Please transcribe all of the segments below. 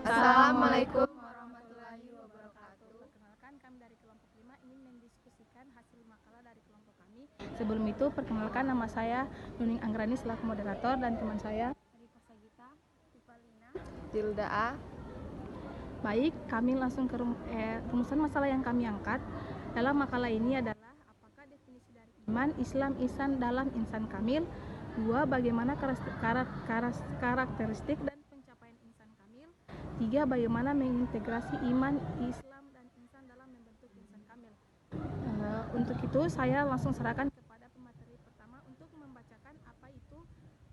Assalamualaikum warahmatullahi wabarakatuh. Perkenalkan, kami dari kelompok 5 ingin mendiskusikan hasil makalah dari kelompok kami. Sebelum itu, perkenalkan nama saya Nuning Anggrani selaku moderator dan teman saya Arifah Sagita, Tifalina, Jilda A. Baik, kami langsung ke rumusan masalah yang kami angkat. Dalam makalah ini adalah apakah definisi dari iman, Islam, ihsan dalam insan kamil. 2. Bagaimana karakteristik dan pencapaian insan kamil. 3. Bagaimana mengintegrasi iman, Islam, dan ihsan dalam membentuk insan kamil. Untuk itu saya langsung serahkan kepada pemateri pertama untuk membacakan apa itu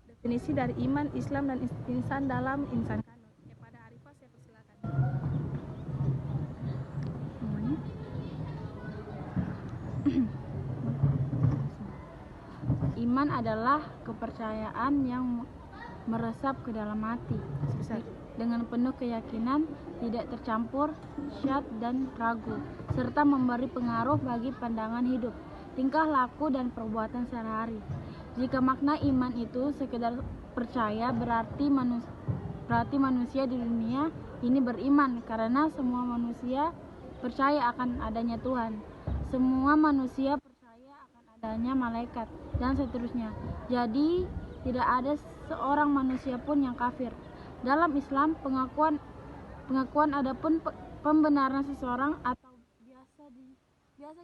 definisi dari iman, Islam, dan ihsan dalam insan kamil. Kepada Arifah saya persilakan. Iman adalah kepercayaan yang meresap ke dalam hati dengan penuh keyakinan, tidak tercampur syak dan ragu, serta memberi pengaruh bagi pandangan hidup, tingkah laku dan perbuatan sehari-hari. Jika makna iman itu sekedar percaya, berarti manusia di dunia ini beriman karena semua manusia percaya akan adanya Tuhan. Semua manusia percaya akan adanya malaikat dan seterusnya. Jadi tidak ada seorang manusia pun yang kafir. Dalam Islam, pengakuan adapun pembenaran seseorang atau biasa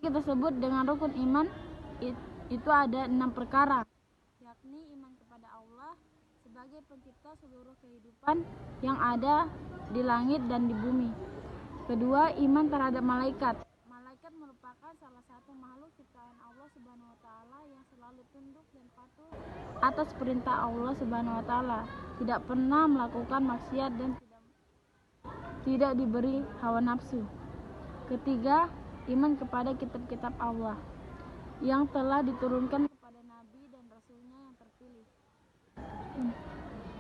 kita sebut dengan rukun iman itu ada 6 perkara, yakni iman kepada Allah sebagai pencipta seluruh kehidupan yang ada di langit dan di bumi. Kedua, iman terhadap malaikat. Malaikat merupakan salah satu makhluk ciptaan Allah Subhanahu wa taala yang selalu tunduk dan patuh atas perintah Allah Subhanahu wa taala, tidak pernah melakukan maksiat dan tidak diberi hawa nafsu. Ketiga, iman kepada kitab-kitab Allah yang telah diturunkan kepada nabi dan rasulnya yang terpilih.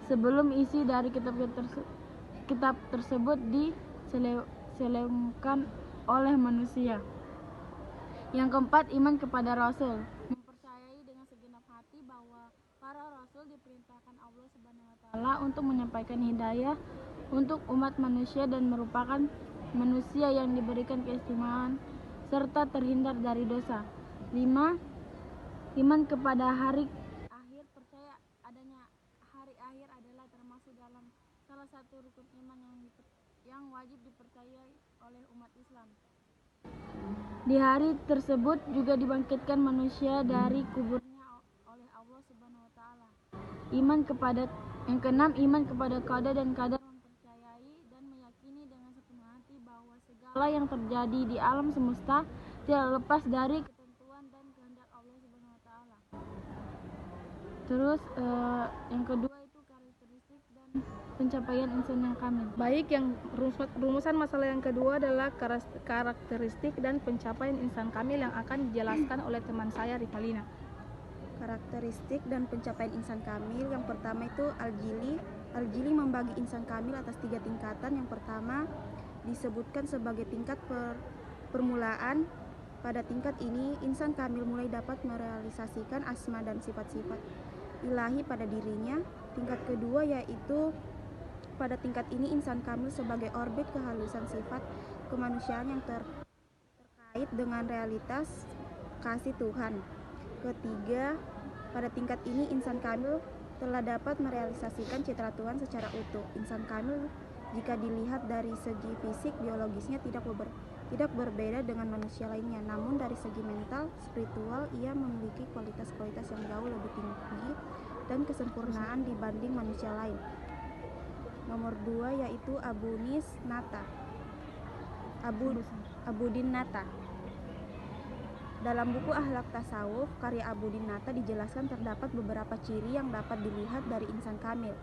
Sebelum isi dari kitab tersebut diselewengkan oleh manusia. Yang keempat, iman kepada Rasul. Mempercayai dengan segenap hati bahwa para Rasul diperintahkan Allah Subhanahu wa taala untuk menyampaikan hidayah untuk umat manusia dan merupakan manusia yang diberikan keistimewaan serta terhindar dari dosa. 5. Iman kepada hari akhir. Percaya adanya hari akhir adalah termasuk dalam salah satu rukun iman yang wajib dipercayai oleh umat Islam. Di hari tersebut juga dibangkitkan manusia dari kuburnya oleh Allah Subhanahu wa taala. Yang keenam, iman kepada qada dan qadar. Mempercayai dan meyakini dengan sepenuh hati bahwa segala yang terjadi di alam semesta tidak lepas dari ketentuan dan kehendak Allah Subhanahu wa taala. Terus yang kedua itu karakteristik dan pencapaian insan yang kamil. Baik, yang rumusan masalah yang kedua adalah karakteristik dan pencapaian insan kamil yang akan dijelaskan oleh teman saya Rifalina. Karakteristik dan pencapaian insan kamil. Yang pertama itu Al-Jili membagi insan kamil atas 3 tingkatan. Yang pertama disebutkan sebagai tingkat permulaan. Pada tingkat ini insan kamil mulai dapat merealisasikan asma dan sifat-sifat ilahi pada dirinya. Tingkat kedua yaitu pada tingkat ini insan kamil sebagai orbit kehalusan sifat kemanusiaan yang terkait dengan realitas kasih Tuhan. Ketiga, pada tingkat ini insan kamil telah dapat merealisasikan citra Tuhan secara utuh. Insan kamil jika dilihat dari segi fisik biologisnya tidak berbeda dengan manusia lainnya, namun dari segi mental, spiritual ia memiliki kualitas-kualitas yang jauh lebih tinggi dan kesempurnaan dibanding manusia lain. Nomor 2 yaitu Abudin Nata. Dalam buku Akhlak Tasawuf karya Abudin Nata dijelaskan terdapat beberapa ciri yang dapat dilihat dari insan kamil.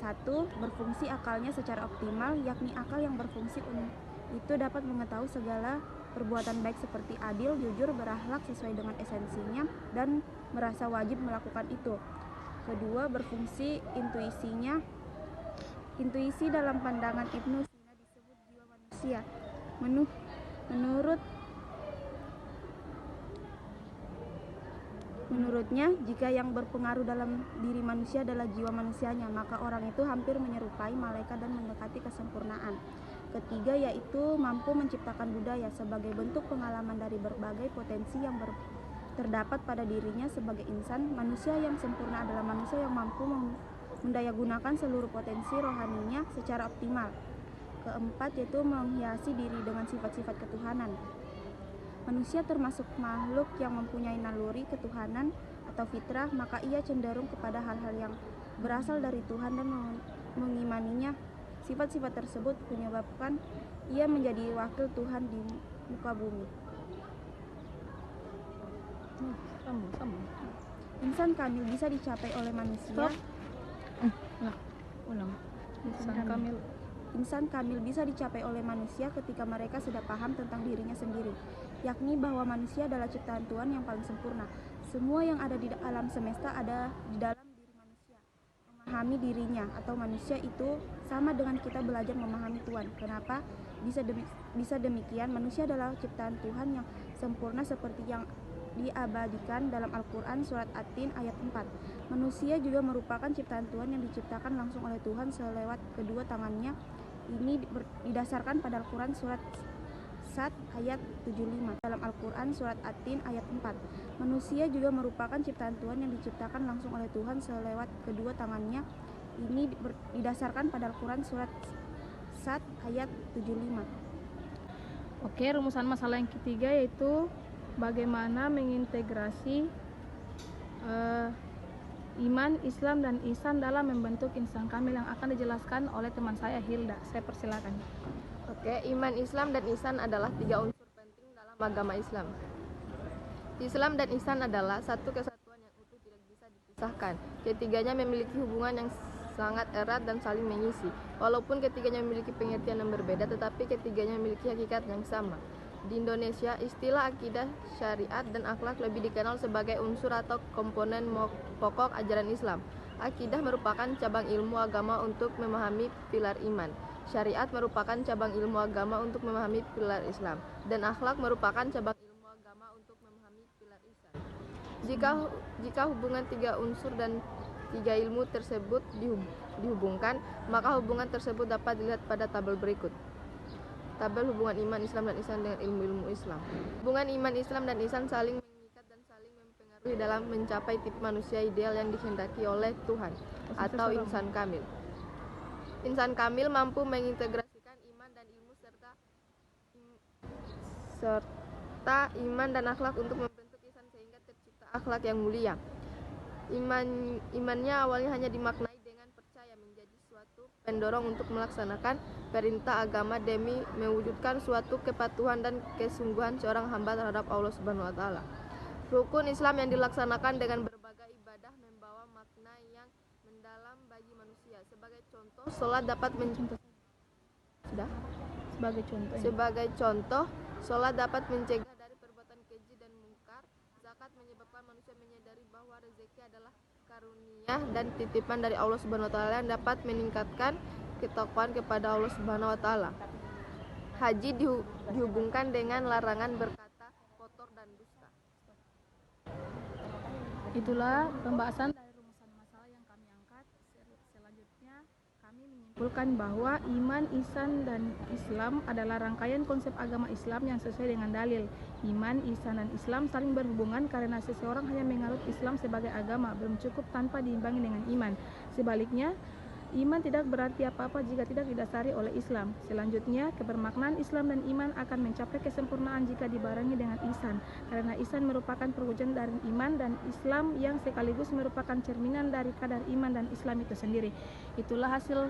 1. Berfungsi akalnya secara optimal, yakni akal yang berfungsi itu dapat mengetahui segala perbuatan baik seperti adil, jujur, berakhlak sesuai dengan esensinya dan merasa wajib melakukan itu. Kedua, berfungsi intuisinya. Intuisi dalam pandangan Ibnu Sina disebut jiwa manusia. Menurutnya, jika yang berpengaruh dalam diri manusia adalah jiwa manusianya, maka orang itu hampir menyerupai malaikat dan mendekati kesempurnaan. Ketiga, yaitu mampu menciptakan budaya sebagai bentuk pengalaman dari berbagai potensi yang terdapat pada dirinya sebagai insan. Manusia yang sempurna adalah manusia yang mampu mendayagunakan seluruh potensi rohaninya secara optimal. Keempat, yaitu menghiasi diri dengan sifat-sifat ketuhanan. Manusia termasuk makhluk yang mempunyai naluri ketuhanan atau fitrah, maka ia cenderung kepada hal-hal yang berasal dari Tuhan dan mengimaninya. Sifat-sifat tersebut menyebabkan ia menjadi wakil Tuhan di muka bumi. Insan kamil bisa dicapai oleh manusia. Insan kamil bisa dicapai oleh manusia ketika mereka sudah paham tentang dirinya sendiri, yakni bahwa manusia adalah ciptaan Tuhan yang paling sempurna. Semua yang ada di alam semesta ada di dalam diri manusia. Memahami dirinya atau manusia itu sama dengan kita belajar memahami Tuhan. Kenapa bisa demikian? Manusia adalah ciptaan Tuhan yang sempurna seperti yang diabadikan dalam Al-Quran surat At-Tin ayat 4. Manusia juga merupakan ciptaan Tuhan yang diciptakan langsung oleh Tuhan selewat kedua tangannya. Ini didasarkan pada Al-Quran surat Sad ayat 75. Dalam Al-Quran surat At-Tin ayat 4. Manusia juga merupakan ciptaan Tuhan yang diciptakan langsung oleh Tuhan selewat kedua tangannya. Ini didasarkan pada Al-Quran surat Sad ayat 75. Oke, rumusan masalah yang ketiga yaitu bagaimana mengintegrasi iman, Islam, dan ihsan dalam membentuk insan kamil yang akan dijelaskan oleh teman saya Hilda. Saya persilakan. Oke, iman, Islam, dan ihsan adalah 3 unsur penting dalam agama Islam. Islam dan ihsan adalah satu kesatuan yang utuh, tidak bisa dipisahkan. Ketiganya memiliki hubungan yang sangat erat dan saling mengisi. Walaupun ketiganya memiliki pengertian yang berbeda, tetapi ketiganya memiliki hakikat yang sama. Di Indonesia, istilah akidah, syariat, dan akhlak lebih dikenal sebagai unsur atau komponen pokok ajaran Islam. Akidah merupakan cabang ilmu agama untuk memahami pilar iman. Syariat merupakan cabang ilmu agama untuk memahami pilar Islam. Dan akhlak merupakan cabang ilmu agama untuk memahami pilar ihsan. Jika hubungan 3 unsur dan 3 ilmu tersebut dihubungkan, maka hubungan tersebut dapat dilihat pada tabel berikut. Tabel hubungan iman, Islam, dan ihsan dengan ilmu-ilmu Islam. Hubungan iman, Islam, dan ihsan saling mengikat dan saling mempengaruhi dalam mencapai tipe manusia ideal yang dikehendaki oleh Tuhan atau insan kamil. Insan kamil mampu mengintegrasikan iman dan ilmu serta iman dan akhlak untuk membentuk ihsan sehingga tercipta akhlak yang mulia. Imannya awalnya hanya dimaknai dengan percaya, menjadi suatu pendorong untuk melaksanakan perintah agama demi mewujudkan suatu kepatuhan dan kesungguhan seorang hamba terhadap Allah Subhanahu wa taala. Rukun Islam yang dilaksanakan dengan berbagai ibadah membawa makna yang mendalam bagi manusia. Sebagai contoh, salat dapat salat dapat mencegah dari perbuatan keji dan mungkar. Zakat menyebabkan manusia menyadari bahwa rezeki adalah karunia dan titipan dari Allah Subhanahu wa taala yang dapat meningkatkan ketakwaan kepada Allah Subhanahu wa taala. Haji dihubungkan dengan larangan berkata kotor dan dusta. Itulah pembahasan dari rumusan masalah yang kami angkat. Selanjutnya kami menyimpulkan bahwa iman, ihsan, dan Islam adalah rangkaian konsep agama Islam yang sesuai dengan dalil. Iman, ihsan, dan Islam saling berhubungan karena seseorang hanya menganut Islam sebagai agama belum cukup tanpa diimbangi dengan iman. Sebaliknya, iman tidak berarti apa-apa jika tidak didasari oleh Islam. Selanjutnya, kebermaknaan Islam dan iman akan mencapai kesempurnaan jika dibarengi dengan ihsan. Karena ihsan merupakan perwujudan dari iman dan Islam yang sekaligus merupakan cerminan dari kadar iman dan Islam itu sendiri. Itulah hasil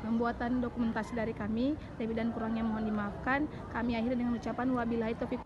pembuatan dokumentasi dari kami. Lebih dan kurangnya mohon dimaafkan. Kami akhiri dengan ucapan wabillahi taufiq.